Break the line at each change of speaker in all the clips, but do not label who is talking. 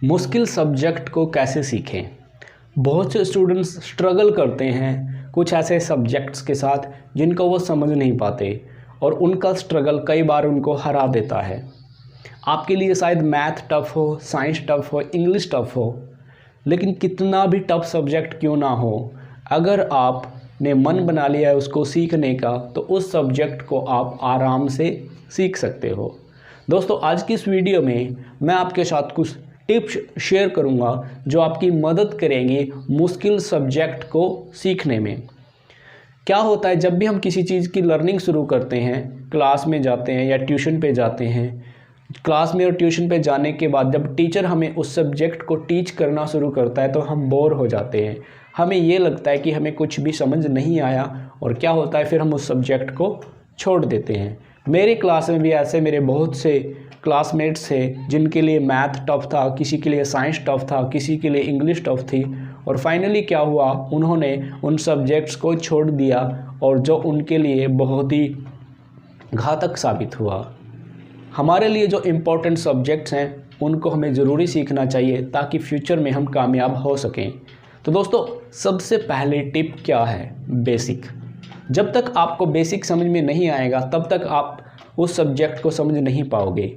मुश्किल सब्जेक्ट को कैसे सीखें। बहुत से स्टूडेंट्स स्ट्रगल करते हैं कुछ ऐसे सब्जेक्ट्स के साथ जिनको वो समझ नहीं पाते और उनका स्ट्रगल कई बार उनको हरा देता है। आपके लिए शायद मैथ टफ़ हो, साइंस टफ़ हो, इंग्लिश टफ़ हो, लेकिन कितना भी टफ़ सब्जेक्ट क्यों ना हो, अगर आपने मन बना लिया है उसको सीखने का तो उस सब्जेक्ट को आप आराम से सीख सकते हो। दोस्तों, आज की इस वीडियो में मैं आपके साथ कुछ टिप्स शेयर करूंगा जो आपकी मदद करेंगे मुश्किल सब्जेक्ट को सीखने में। क्या होता है, जब भी हम किसी चीज़ की लर्निंग शुरू करते हैं, क्लास में जाते हैं या ट्यूशन पे जाते हैं, क्लास में और ट्यूशन पे जाने के बाद जब टीचर हमें उस सब्जेक्ट को टीच करना शुरू करता है तो हम बोर हो जाते हैं। हमें ये लगता है कि हमें कुछ भी समझ नहीं आया और क्या होता है, फिर हम उस सब्जेक्ट को छोड़ देते हैं। मेरी क्लास में भी ऐसे मेरे बहुत से क्लासमेट्स थे जिनके लिए मैथ टफ़ था, किसी के लिए साइंस टफ़ था, किसी के लिए इंग्लिश टफ़ थी, और फाइनली क्या हुआ, उन्होंने उन सब्जेक्ट्स को छोड़ दिया और जो उनके लिए बहुत ही घातक साबित हुआ। हमारे लिए जो इम्पोर्टेंट सब्जेक्ट्स हैं उनको हमें ज़रूरी सीखना चाहिए ताकि फ्यूचर में हम कामयाब हो सकें। तो दोस्तों, सबसे पहले टिप क्या है? बेसिक। जब तक आपको बेसिक समझ में नहीं आएगा तब तक आप उस सब्जेक्ट को समझ नहीं पाओगे।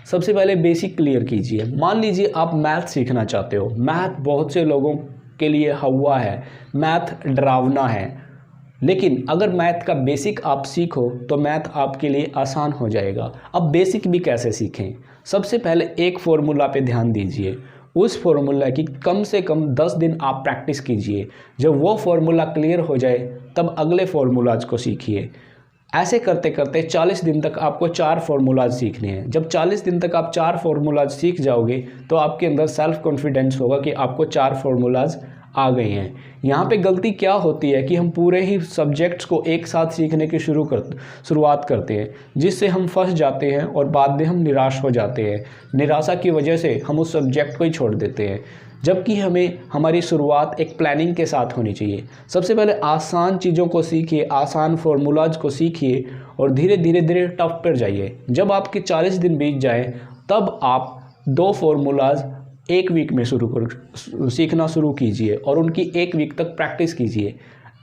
सबसे पहले बेसिक क्लियर कीजिए। मान लीजिए आप मैथ सीखना चाहते हो। मैथ बहुत से लोगों के लिए हवा है, मैथ डरावना है, लेकिन अगर मैथ का बेसिक आप सीखो तो मैथ आपके लिए आसान हो जाएगा। अब बेसिक भी कैसे सीखें? सबसे पहले एक फ़ॉर्मूला पे ध्यान दीजिए। उस फॉर्मूला की कम से कम 10 दिन आप प्रैक्टिस कीजिए। जब वो फार्मूला क्लियर हो जाए तब अगले फार्मूलाज को सीखिए। ऐसे करते करते 40 दिन तक आपको 4 फार्मूलाज सीखने हैं। जब 40 दिन तक आप 4 फार्मूलाज सीख जाओगे तो आपके अंदर सेल्फ कॉन्फिडेंस होगा कि आपको 4 फार्मूलाज आ गए हैं। यहाँ पे गलती क्या होती है कि हम पूरे ही सब्जेक्ट्स को एक साथ सीखने की शुरुआत करते हैं, जिससे हम फंस जाते हैं और बाद में हम निराश हो जाते हैं। निराशा की वजह से हम उस सब्जेक्ट को ही छोड़ देते हैं, जबकि हमें हमारी शुरुआत एक प्लानिंग के साथ होनी चाहिए। सबसे पहले आसान चीज़ों को सीखिए, आसान फार्मूलाज को सीखिए और धीरे धीरे टफ पर जाइए। जब आपके 40 दिन बीत जाए तब आप 2 फार्मूलाज एक वीक में सीखना शुरू कीजिए और उनकी 1 वीक तक प्रैक्टिस कीजिए।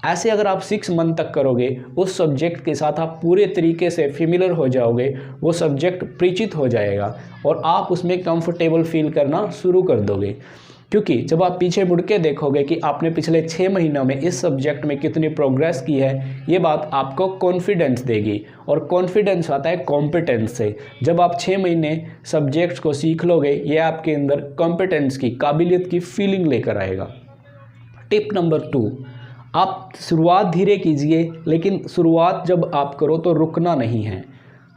ऐसे अगर आप 6 मंथ तक करोगे, उस सब्जेक्ट के साथ आप पूरे तरीके से फेमिलियर हो जाओगे, वो सब्जेक्ट परिचित हो जाएगा और आप उसमें कंफर्टेबल फील करना शुरू कर दोगे। क्योंकि जब आप पीछे मुड़ के देखोगे कि आपने पिछले 6 महीनों में इस सब्जेक्ट में कितनी प्रोग्रेस की है, ये बात आपको कॉन्फिडेंस देगी और कॉन्फिडेंस आता है कॉम्पिटेंस से। जब आप 6 महीने सब्जेक्ट्स को सीख लोगे, ये आपके अंदर कॉम्पिटेंस की, काबिलियत की फीलिंग लेकर आएगा। टिप नंबर 2, आप शुरुआत धीरे कीजिए, लेकिन शुरुआत जब आप करो तो रुकना नहीं है।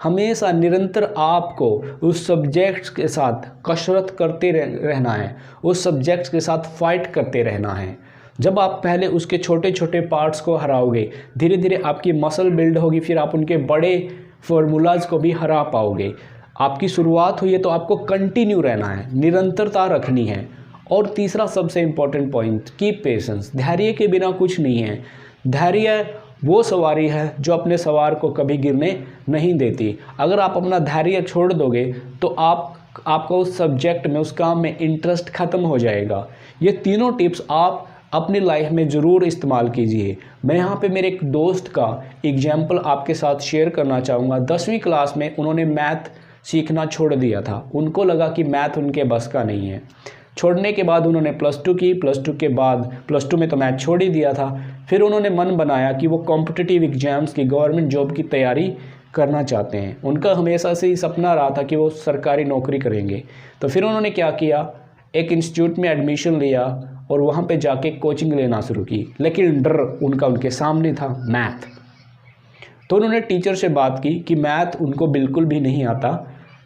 हमेशा निरंतर आपको उस सब्जेक्ट्स के साथ कसरत करते रहना है, उस सब्जेक्ट्स के साथ फाइट करते रहना है। जब आप पहले उसके छोटे छोटे पार्ट्स को हराओगे, धीरे धीरे आपकी मसल बिल्ड होगी, फिर आप उनके बड़े फार्मूलाज को भी हरा पाओगे। आपकी शुरुआत हुई है तो आपको कंटिन्यू रहना है, निरंतरता रखनी है। और तीसरा सबसे इम्पॉर्टेंट पॉइंट, कीप पेशेंस। धैर्य के बिना कुछ नहीं है। धैर्य वो सवारी है जो अपने सवार को कभी गिरने नहीं देती। अगर आप अपना धैर्य छोड़ दोगे तो आपका उस सब्जेक्ट में, उस काम में इंटरेस्ट ख़त्म हो जाएगा। ये तीनों टिप्स आप अपनी लाइफ में ज़रूर इस्तेमाल कीजिए। मैं यहाँ पे मेरे एक दोस्त का एग्जाम्पल आपके साथ शेयर करना चाहूँगा। 10वीं क्लास में उन्होंने मैथ सीखना छोड़ दिया था। उनको लगा कि मैथ उनके बस का नहीं है। छोड़ने के बाद उन्होंने +2 की, +2 के बाद +2 में तो मैथ छोड़ ही दिया था। फिर उन्होंने मन बनाया कि वो कॉम्पिटिटिव एग्ज़ाम्स की, गवर्नमेंट जॉब की तैयारी करना चाहते हैं। उनका हमेशा से ही सपना रहा था कि वो सरकारी नौकरी करेंगे। तो फिर उन्होंने क्या किया, एक इंस्टीट्यूट में एडमिशन लिया और वहाँ पे जाके कोचिंग लेना शुरू की। लेकिन डर उनके सामने था, मैथ। तो उन्होंने टीचर से बात की कि मैथ उनको बिल्कुल भी नहीं आता,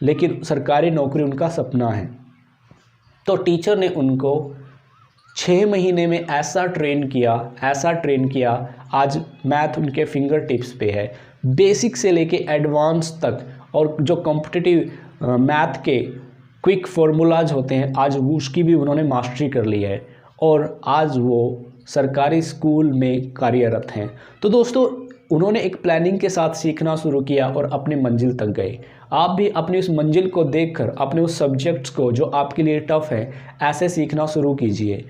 लेकिन सरकारी नौकरी उनका सपना है। तो टीचर ने उनको 6 महीने में ऐसा ट्रेन किया, आज मैथ उनके फिंगर टिप्स पे है। बेसिक से लेके एडवांस तक, और जो कॉम्पिटिटिव मैथ के क्विक फार्मूलाज होते हैं, आज उसकी भी उन्होंने मास्टरी कर ली है और आज वो सरकारी स्कूल में कार्यरत हैं। तो दोस्तों, उन्होंने एक प्लानिंग के साथ सीखना शुरू किया और अपनी मंजिल तक गए। आप भी अपनी उस मंजिल को देखकर अपने उस सब्जेक्ट्स को जो आपके लिए टफ़ है ऐसे सीखना शुरू कीजिए।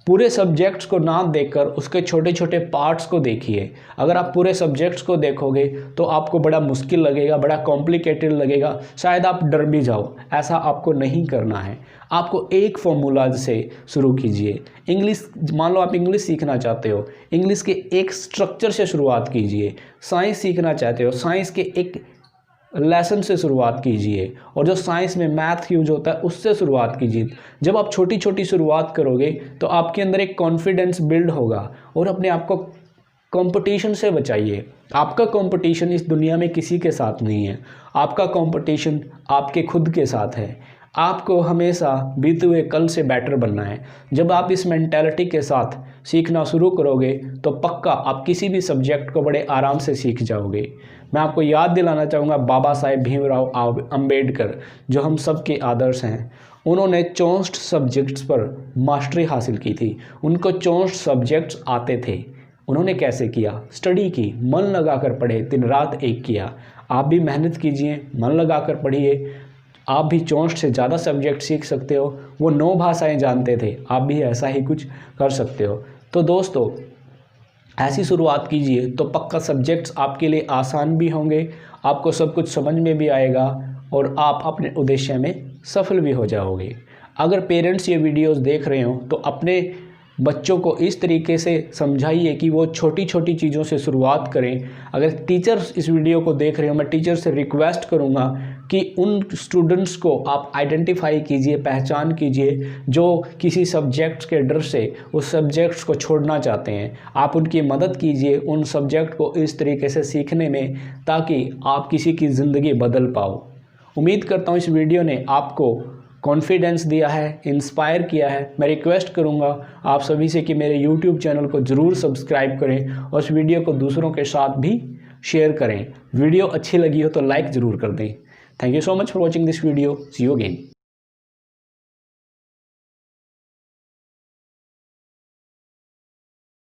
पूरे सब्जेक्ट्स को ना देखकर उसके छोटे छोटे पार्ट्स को देखिए। अगर आप पूरे सब्जेक्ट्स को देखोगे तो आपको बड़ा मुश्किल लगेगा, बड़ा कॉम्प्लिकेटेड लगेगा, शायद आप डर भी जाओ। ऐसा आपको नहीं करना है। आपको एक फॉर्मूला से शुरू कीजिए। इंग्लिश, मान लो आप इंग्लिश सीखना चाहते हो, इंग्लिश के एक स्ट्रक्चर से शुरुआत कीजिए। साइंस सीखना चाहते हो, साइंस के एक लेसन से शुरुआत कीजिए, और जो साइंस में मैथ यूज होता है उससे शुरुआत कीजिए। जब आप छोटी छोटी शुरुआत करोगे तो आपके अंदर एक कॉन्फिडेंस बिल्ड होगा और अपने आप को कंपटीशन से बचाइए। आपका कंपटीशन इस दुनिया में किसी के साथ नहीं है। आपका कंपटीशन आपके खुद के साथ है। आपको हमेशा बीते हुए कल से बेटर बनना है। जब आप इस मेंटालिटी के साथ सीखना शुरू करोगे तो पक्का आप किसी भी सब्जेक्ट को बड़े आराम से सीख जाओगे। मैं आपको याद दिलाना चाहूँगा बाबा साहेब भीमराव अंबेडकर, जो हम सब के आदर्श हैं। उन्होंने 64 सब्जेक्ट्स पर मास्टरी हासिल की थी। उनको 64 सब्जेक्ट्स आते थे। उन्होंने कैसे किया? स्टडी की, मन लगाकर पढ़े, दिन रात एक किया। आप भी मेहनत कीजिए, मन लगाकर पढ़िए। आप भी 64 से ज़्यादा सब्जेक्ट सीख सकते हो। वो 9 भाषाएं जानते थे, आप भी ऐसा ही कुछ कर सकते हो। तो दोस्तों, ऐसी शुरुआत कीजिए तो पक्का सब्जेक्ट्स आपके लिए आसान भी होंगे, आपको सब कुछ समझ में भी आएगा और आप अपने उद्देश्य में सफल भी हो जाओगे। अगर पेरेंट्स ये वीडियोस देख रहे हो तो अपने बच्चों को इस तरीके से समझाइए कि वो छोटी छोटी चीज़ों से शुरुआत करें। अगर टीचर्स इस वीडियो को देख रहे हो, मैं टीचर से रिक्वेस्ट करूँगा कि उन स्टूडेंट्स को आप आइडेंटिफाई कीजिए, पहचान कीजिए जो किसी सब्जेक्ट्स के डर से उस सब्जेक्ट्स को छोड़ना चाहते हैं। आप उनकी मदद कीजिए उन सब्जेक्ट को इस तरीके से सीखने में, ताकि आप किसी की ज़िंदगी बदल पाओ। उम्मीद करता हूँ इस वीडियो ने आपको कॉन्फिडेंस दिया है, इंस्पायर किया है। मैं रिक्वेस्ट करूंगा आप सभी से कि मेरे YouTube चैनल को ज़रूर सब्सक्राइब करें और इस वीडियो को दूसरों के साथ भी शेयर करें। वीडियो अच्छी लगी हो तो लाइक ज़रूर कर दें। Thank you so much for watching this video. See you again.